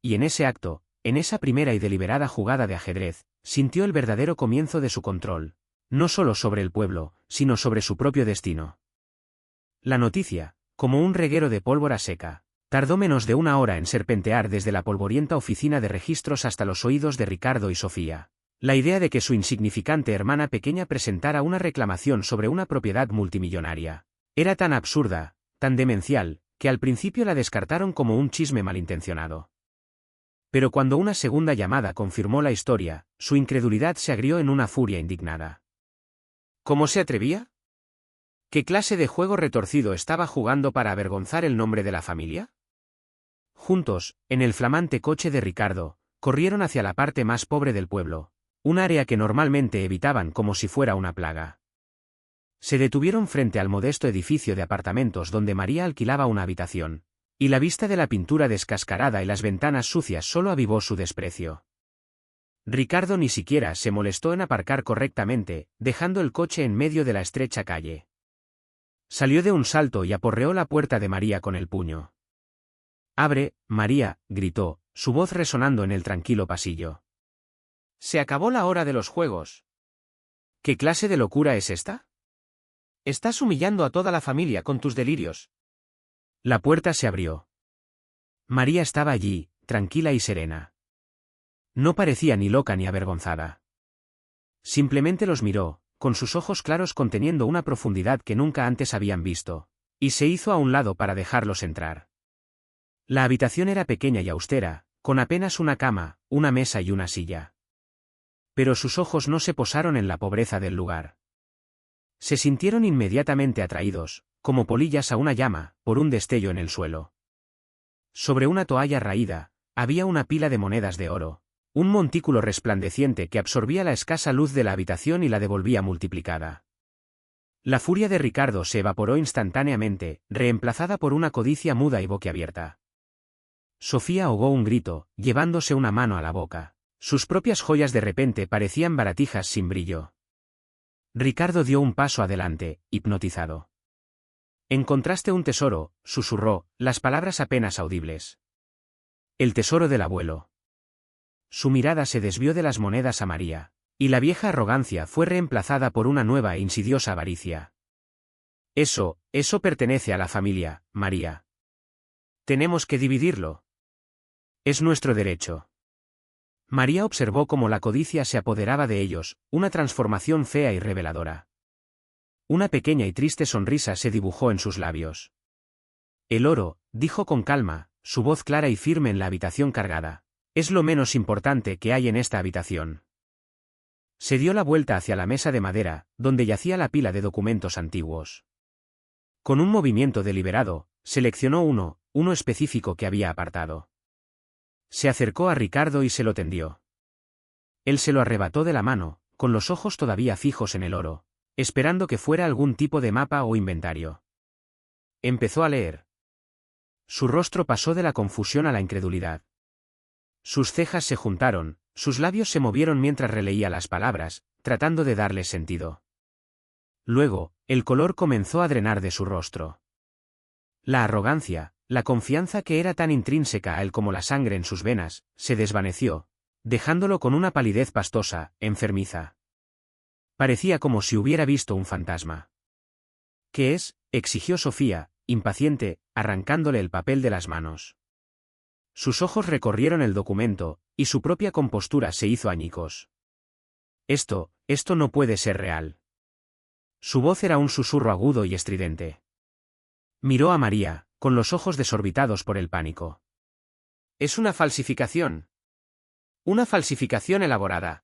Speaker 1: Y en ese acto, en esa primera y deliberada jugada de ajedrez, sintió el verdadero comienzo de su control, no solo sobre el pueblo, sino sobre su propio destino. La noticia, como un reguero de pólvora seca. Tardó menos de una hora en serpentear desde la polvorienta oficina de registros hasta los oídos de Ricardo y Sofía. La idea de que su insignificante hermana pequeña presentara una reclamación sobre una propiedad multimillonaria era tan absurda, tan demencial, que al principio la descartaron como un chisme malintencionado. Pero cuando una segunda llamada confirmó la historia, su incredulidad se agrió en una furia indignada. ¿Cómo se atrevía? ¿Qué clase de juego retorcido estaba jugando para avergonzar el nombre de la familia? Juntos, en el flamante coche de Ricardo, corrieron hacia la parte más pobre del pueblo, un área que normalmente evitaban como si fuera una plaga. Se detuvieron frente al modesto edificio de apartamentos donde María alquilaba una habitación, y la vista de la pintura descascarada y las ventanas sucias solo avivó su desprecio. Ricardo ni siquiera se molestó en aparcar correctamente, dejando el coche en medio de la estrecha calle. Salió de un salto y aporreó la puerta de María con el puño. «¡Abre, María!», gritó, su voz resonando en el tranquilo pasillo. «Se acabó la hora de los juegos». «¿Qué clase de locura es esta? Estás humillando a toda la familia con tus delirios». La puerta se abrió. María estaba allí, tranquila y serena. No parecía ni loca ni avergonzada. Simplemente los miró, con sus ojos claros conteniendo una profundidad que nunca antes habían visto, y se hizo a un lado para dejarlos entrar. La habitación era pequeña y austera, con apenas una cama, una mesa y una silla. Pero sus ojos no se posaron en la pobreza del lugar. Se sintieron inmediatamente atraídos, como polillas a una llama, por un destello en el suelo. Sobre una toalla raída, había una pila de monedas de oro, un montículo resplandeciente que absorbía la escasa luz de la habitación y la devolvía multiplicada. La furia de Ricardo se evaporó instantáneamente, reemplazada por una codicia muda y boquiabierta. Sofía ahogó un grito, llevándose una mano a la boca. Sus propias joyas de repente parecían baratijas sin brillo. Ricardo dio un paso adelante, hipnotizado. «Encontraste un tesoro», susurró, las palabras apenas audibles. «El tesoro del abuelo». Su mirada se desvió de las monedas a María, y la vieja arrogancia fue reemplazada por una nueva e insidiosa avaricia. Eso pertenece a la familia, María. Tenemos que dividirlo. Es nuestro derecho». María observó cómo la codicia se apoderaba de ellos, una transformación fea y reveladora. Una pequeña y triste sonrisa se dibujó en sus labios. «El oro», dijo con calma, su voz clara y firme en la habitación cargada, «es lo menos importante que hay en esta habitación». Se dio la vuelta hacia la mesa de madera, donde yacía la pila de documentos antiguos. Con un movimiento deliberado, seleccionó uno específico que había apartado. Se acercó a Ricardo y se lo tendió. Él se lo arrebató de la mano, con los ojos todavía fijos en el oro, esperando que fuera algún tipo de mapa o inventario. Empezó a leer. Su rostro pasó de la confusión a la incredulidad. Sus cejas se juntaron, sus labios se movieron mientras releía las palabras, tratando de darles sentido. Luego, el color comenzó a drenar de su rostro. La arrogancia, la confianza que era tan intrínseca a él como la sangre en sus venas, se desvaneció, dejándolo con una palidez pastosa, enfermiza. Parecía como si hubiera visto un fantasma. «¿Qué es?», exigió Sofía, impaciente, arrancándole el papel de las manos. Sus ojos recorrieron el documento, y su propia compostura se hizo añicos. Esto no puede ser real». Su voz era un susurro agudo y estridente. Miró a María, con los ojos desorbitados por el pánico. «Es una falsificación. Una falsificación elaborada».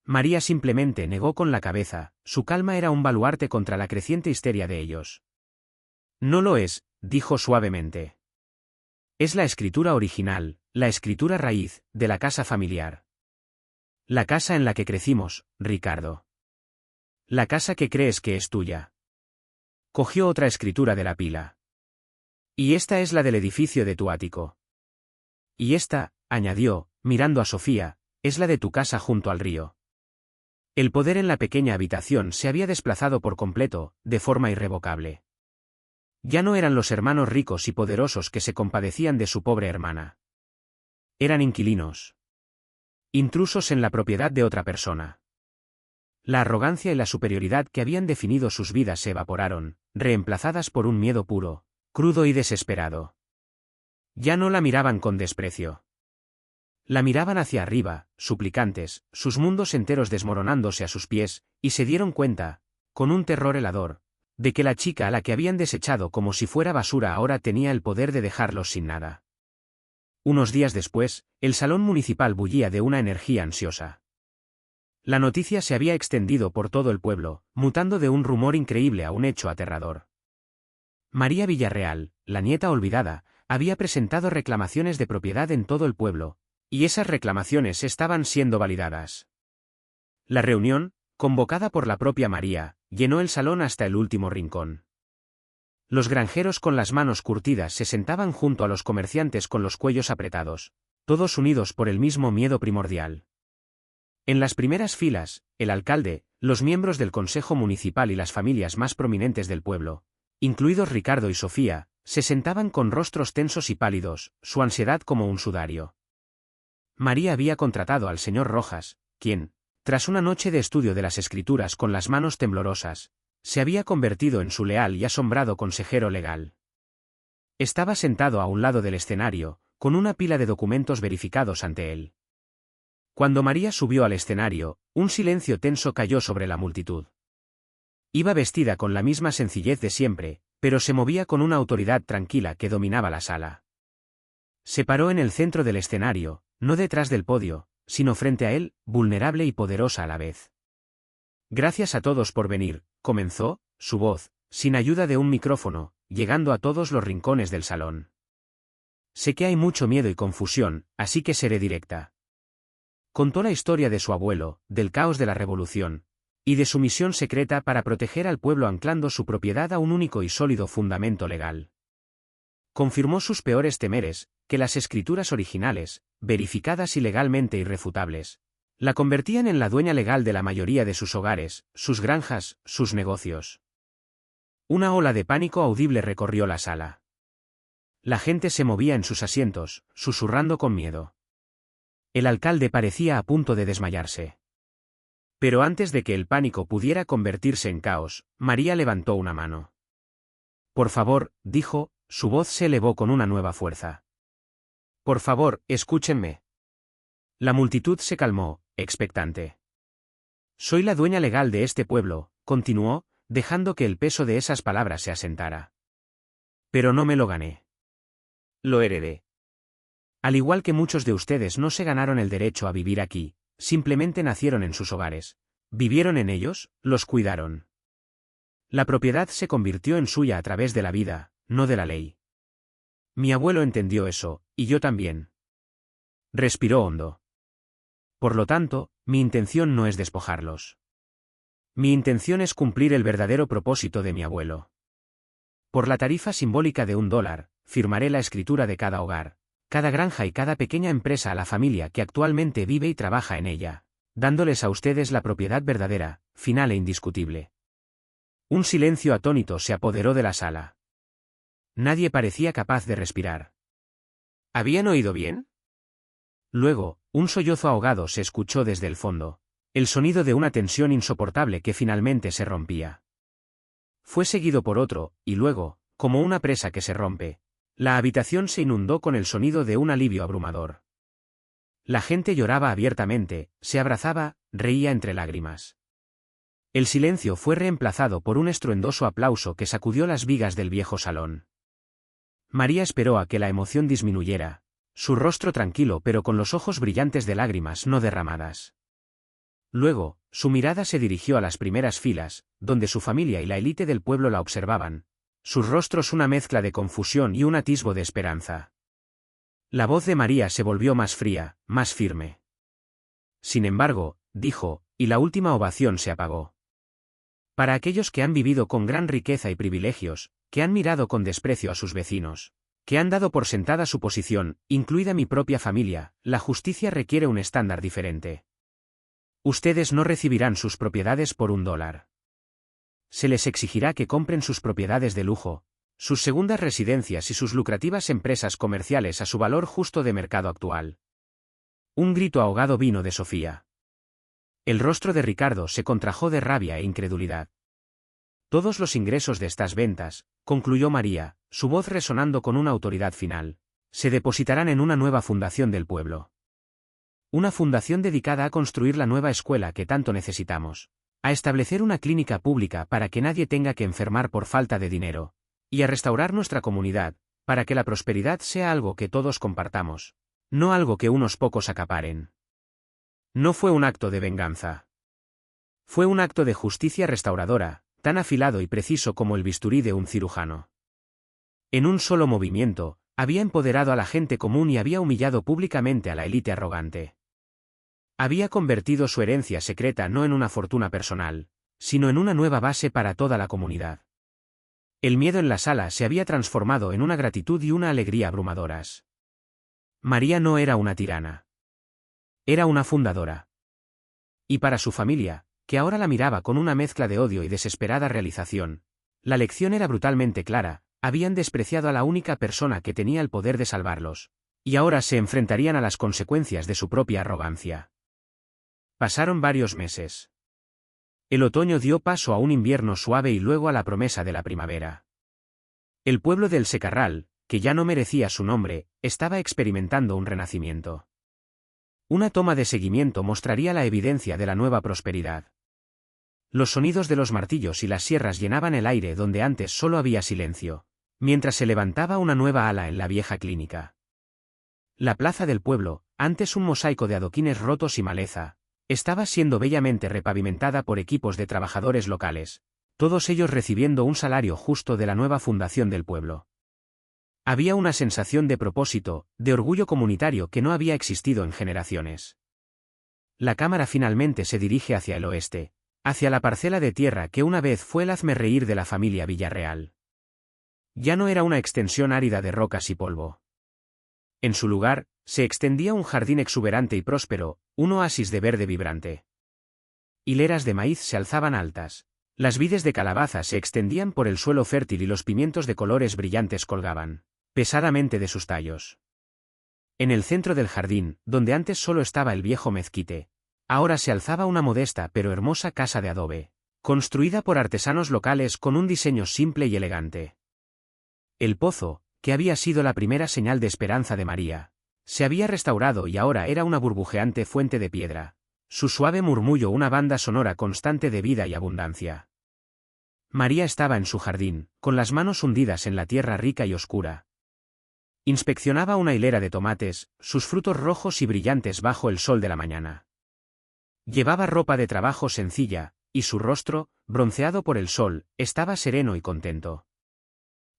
Speaker 1: María simplemente negó con la cabeza, su calma era un baluarte contra la creciente histeria de ellos. «No lo es», dijo suavemente. «Es la escritura original, la escritura raíz, de la casa familiar. La casa en la que crecimos, Ricardo. La casa que crees que es tuya». Cogió otra escritura de la pila. «Y esta es la del edificio de tu ático. Y esta», añadió, mirando a Sofía, «es la de tu casa junto al río». El poder en la pequeña habitación se había desplazado por completo, de forma irrevocable. Ya no eran los hermanos ricos y poderosos que se compadecían de su pobre hermana. Eran inquilinos. Intrusos en la propiedad de otra persona. La arrogancia y la superioridad que habían definido sus vidas se evaporaron, reemplazadas por un miedo puro, crudo y desesperado. Ya no la miraban con desprecio. La miraban hacia arriba, suplicantes, sus mundos enteros desmoronándose a sus pies, y se dieron cuenta, con un terror helador, de que la chica a la que habían desechado como si fuera basura ahora tenía el poder de dejarlos sin nada. Unos días después, el salón municipal bullía de una energía ansiosa. La noticia se había extendido por todo el pueblo, mutando de un rumor increíble a un hecho aterrador. María Villarreal, la nieta olvidada, había presentado reclamaciones de propiedad en todo el pueblo, y esas reclamaciones estaban siendo validadas. La reunión, convocada por la propia María, llenó el salón hasta el último rincón. Los granjeros con las manos curtidas se sentaban junto a los comerciantes con los cuellos apretados, todos unidos por el mismo miedo primordial. En las primeras filas, el alcalde, los miembros del consejo municipal y las familias más prominentes del pueblo, incluidos Ricardo y Sofía, se sentaban con rostros tensos y pálidos, su ansiedad como un sudario. María había contratado al señor Rojas, quien, tras una noche de estudio de las escrituras con las manos temblorosas, se había convertido en su leal y asombrado consejero legal. Estaba sentado a un lado del escenario, con una pila de documentos verificados ante él. Cuando María subió al escenario, un silencio tenso cayó sobre la multitud. Iba vestida con la misma sencillez de siempre, pero se movía con una autoridad tranquila que dominaba la sala. Se paró en el centro del escenario, no detrás del podio, sino frente a él, vulnerable y poderosa a la vez. Gracias a todos por venir, comenzó, su voz, sin ayuda de un micrófono, llegando a todos los rincones del salón. Sé que hay mucho miedo y confusión, así que seré directa. Contó la historia de su abuelo, del caos de la revolución, y de su misión secreta para proteger al pueblo anclando su propiedad a un único y sólido fundamento legal. Confirmó sus peores temeres, que las escrituras originales, verificadas y legalmente irrefutables, la convertían en la dueña legal de la mayoría de sus hogares, sus granjas, sus negocios. Una ola de pánico audible recorrió la sala. La gente se movía en sus asientos, susurrando con miedo. El alcalde parecía a punto de desmayarse. Pero antes de que el pánico pudiera convertirse en caos, María levantó una mano. Por favor, dijo, su voz se elevó con una nueva fuerza. Por favor, escúchenme. La multitud se calmó, expectante. Soy la dueña legal de este pueblo, continuó, dejando que el peso de esas palabras se asentara. Pero no me lo gané. Lo heredé. Al igual que muchos de ustedes no se ganaron el derecho a vivir aquí, simplemente nacieron en sus hogares, vivieron en ellos, los cuidaron. La propiedad se convirtió en suya a través de la vida, no de la ley. Mi abuelo entendió eso, y yo también. Respiró hondo. Por lo tanto, mi intención no es despojarlos. Mi intención es cumplir el verdadero propósito de mi abuelo. Por la tarifa simbólica de $1, firmaré la escritura de cada hogar, cada granja y cada pequeña empresa a la familia que actualmente vive y trabaja en ella, dándoles a ustedes la propiedad verdadera, final e indiscutible. Un silencio atónito se apoderó de la sala. Nadie parecía capaz de respirar. ¿Habían oído bien? Luego, un sollozo ahogado se escuchó desde el fondo, el sonido de una tensión insoportable que finalmente se rompía. Fue seguido por otro, y luego, como una presa que se rompe, la habitación se inundó con el sonido de un alivio abrumador. La gente lloraba abiertamente, se abrazaba, reía entre lágrimas. El silencio fue reemplazado por un estruendoso aplauso que sacudió las vigas del viejo salón. María esperó a que la emoción disminuyera, su rostro tranquilo pero con los ojos brillantes de lágrimas no derramadas. Luego, su mirada se dirigió a las primeras filas, donde su familia y la élite del pueblo la observaban, sus rostros una mezcla de confusión y un atisbo de esperanza. La voz de María se volvió más fría, más firme. Sin embargo, dijo, y la última ovación se apagó. Para aquellos que han vivido con gran riqueza y privilegios, que han mirado con desprecio a sus vecinos, que han dado por sentada su posición, incluida mi propia familia, la justicia requiere un estándar diferente. Ustedes no recibirán sus propiedades por $1. Se les exigirá que compren sus propiedades de lujo, sus segundas residencias y sus lucrativas empresas comerciales a su valor justo de mercado actual. Un grito ahogado vino de Sofía. El rostro de Ricardo se contrajo de rabia e incredulidad. Todos los ingresos de estas ventas, concluyó María, su voz resonando con una autoridad final, se depositarán en una nueva fundación del pueblo. Una fundación dedicada a construir la nueva escuela que tanto necesitamos, a establecer una clínica pública para que nadie tenga que enfermar por falta de dinero, y a restaurar nuestra comunidad, para que la prosperidad sea algo que todos compartamos, no algo que unos pocos acaparen. No fue un acto de venganza. Fue un acto de justicia restauradora, tan afilado y preciso como el bisturí de un cirujano. En un solo movimiento, había empoderado a la gente común y había humillado públicamente a la élite arrogante. Había convertido su herencia secreta no en una fortuna personal, sino en una nueva base para toda la comunidad. El miedo en la sala se había transformado en una gratitud y una alegría abrumadoras. María no era una tirana. Era una fundadora. Y para su familia, que ahora la miraba con una mezcla de odio y desesperada realización, la lección era brutalmente clara: habían despreciado a la única persona que tenía el poder de salvarlos, y ahora se enfrentarían a las consecuencias de su propia arrogancia. Pasaron varios meses. El otoño dio paso a un invierno suave y luego a la promesa de la primavera. El pueblo del Secarral, que ya no merecía su nombre, estaba experimentando un renacimiento. Una toma de seguimiento mostraría la evidencia de la nueva prosperidad. Los sonidos de los martillos y las sierras llenaban el aire donde antes solo había silencio, mientras se levantaba una nueva ala en la vieja clínica. La plaza del pueblo, antes un mosaico de adoquines rotos y maleza, estaba siendo bellamente repavimentada por equipos de trabajadores locales, todos ellos recibiendo un salario justo de la nueva fundación del pueblo. Había una sensación de propósito, de orgullo comunitario que no había existido en generaciones. La cámara finalmente se dirige hacia el oeste, hacia la parcela de tierra que una vez fue el hazmerreír de la familia Villarreal. Ya no era una extensión árida de rocas y polvo. En su lugar, se extendía un jardín exuberante y próspero, un oasis de verde vibrante. Hileras de maíz se alzaban altas, las vides de calabaza se extendían por el suelo fértil y los pimientos de colores brillantes colgaban pesadamente de sus tallos. En el centro del jardín, donde antes solo estaba el viejo mezquite, ahora se alzaba una modesta pero hermosa casa de adobe, construida por artesanos locales con un diseño simple y elegante. El pozo, que había sido la primera señal de esperanza de María, se había restaurado y ahora era una burbujeante fuente de piedra, su suave murmullo una banda sonora constante de vida y abundancia. María estaba en su jardín, con las manos hundidas en la tierra rica y oscura. Inspeccionaba una hilera de tomates, sus frutos rojos y brillantes bajo el sol de la mañana. Llevaba ropa de trabajo sencilla, y su rostro, bronceado por el sol, estaba sereno y contento.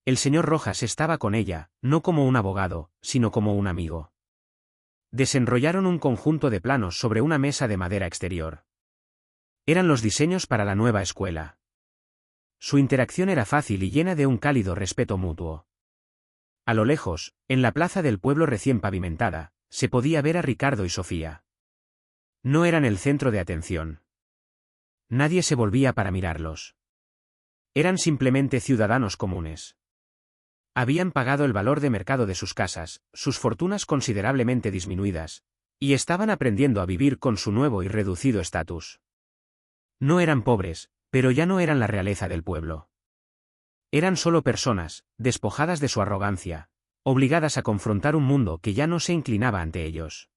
Speaker 1: El señor Rojas estaba con ella, no como un abogado, sino como un amigo. Desenrollaron un conjunto de planos sobre una mesa de madera exterior. Eran los diseños para la nueva escuela. Su interacción era fácil y llena de un cálido respeto mutuo. A lo lejos, en la plaza del pueblo recién pavimentada, se podía ver a Ricardo y Sofía. No eran el centro de atención. Nadie se volvía para mirarlos. Eran simplemente ciudadanos comunes. Habían pagado el valor de mercado de sus casas, sus fortunas considerablemente disminuidas, y estaban aprendiendo a vivir con su nuevo y reducido estatus. No eran pobres, pero ya no eran la realeza del pueblo. Eran solo personas, despojadas de su arrogancia, obligadas a confrontar un mundo que ya no se inclinaba ante ellos.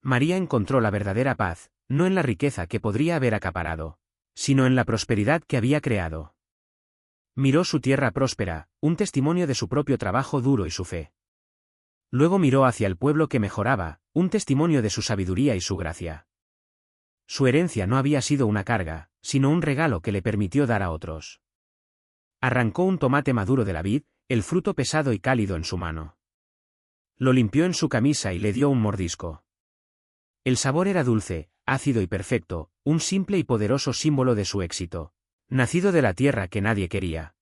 Speaker 1: María encontró la verdadera paz, no en la riqueza que podría haber acaparado, sino en la prosperidad que había creado. Miró su tierra próspera, un testimonio de su propio trabajo duro y su fe. Luego miró hacia el pueblo que mejoraba, un testimonio de su sabiduría y su gracia. Su herencia no había sido una carga, sino un regalo que le permitió dar a otros. Arrancó un tomate maduro de la vid, el fruto pesado y cálido en su mano. Lo limpió en su camisa y le dio un mordisco. El sabor era dulce, ácido y perfecto, un simple y poderoso símbolo de su éxito, nacido de la tierra que nadie quería.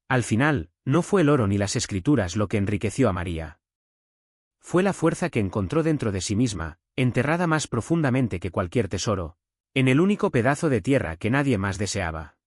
Speaker 1: Al final, no fue el oro ni las escrituras lo que enriqueció a María. Fue la fuerza que encontró dentro de sí misma, enterrada más profundamente que cualquier tesoro, en el único pedazo de tierra que nadie más deseaba.